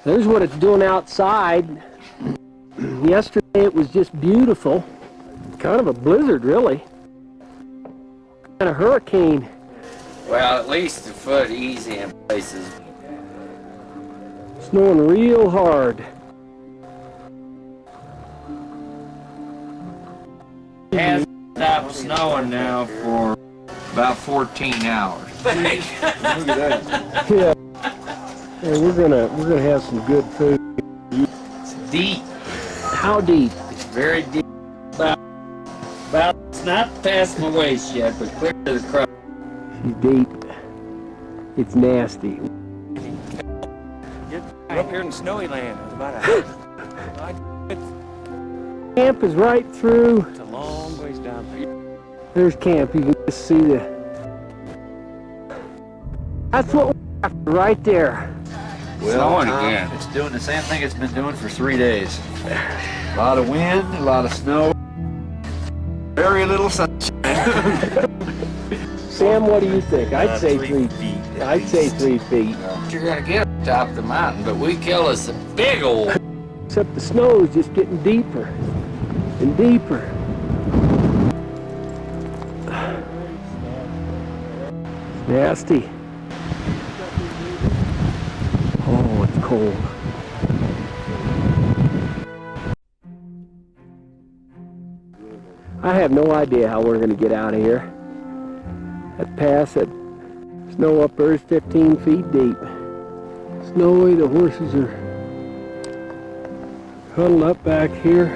There's what it's doing outside. Yesterday it was just beautiful. Kind of a blizzard, really. Kind of hurricane. Well, at least a foot easy in places. Snowing real hard. It has stopped snowing now for about 14 hours. Look at that. Yeah. Yeah, we're gonna have some good food. It's deep. How deep? It's very deep. About it's not past my waist yet, but clear to the crust. She's deep. It's nasty. We're up here in snowy land. It's about Camp is right through. it's a long ways down here. There's camp. You can just see the. That's what we're after right there. Snowing again. It's doing the same thing it's been doing for 3 days. A lot of wind, a lot of snow, very little sunshine. Sam, what do you think? I'd say 3 feet. I'd say 3 feet. You're gonna get up top of the mountain, but we kill us a big old. Except the snow is just getting deeper and deeper. Nasty. Oh, it's cold. I have no idea how we're going to get out of here. That pass, that snow up there is 15 feet deep. Snowy, the horses are huddled up back here.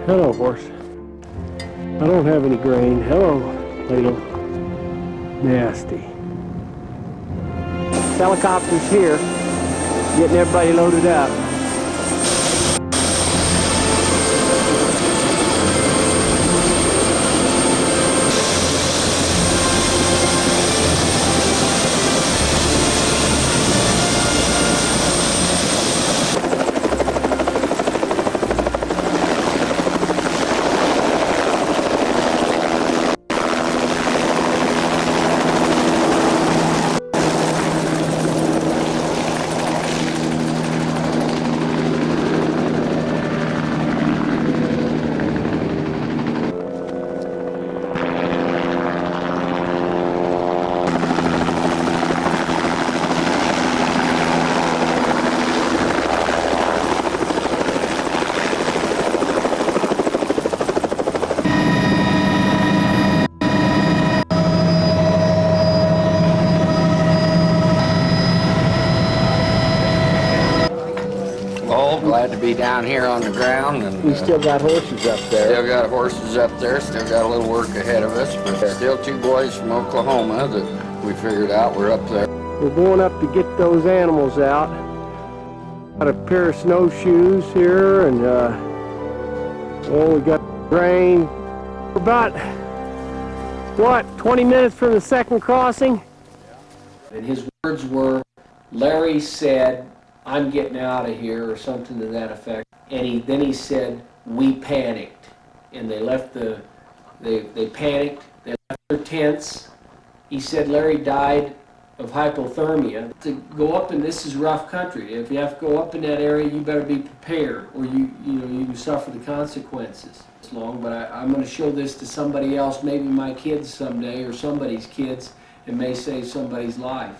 Hello, horse. I don't have any grain. Hello, Plato. Nasty. Helicopter's here, getting everybody loaded up. Glad to be down here on the ground, and We still got horses up there. still got horses up there. Still got a little work ahead of us, but there's still 2 boys from Oklahoma that we figured out were up there. We're going up to get those animals out. Got a pair of snowshoes here, and we got grain. We're about, what, 20 minutes from the second crossing? And his words were, Larry said, I'm getting out of here, or something to that effect. And then he said, we panicked. And they left they panicked, they left their tents. He said Larry died of hypothermia. To go up, and this is rough country. If you have to go up in that area, you better be prepared, or you can suffer the consequences. It's long, but I'm going to show this to somebody else, maybe my kids someday, or somebody's kids, and may save somebody's life.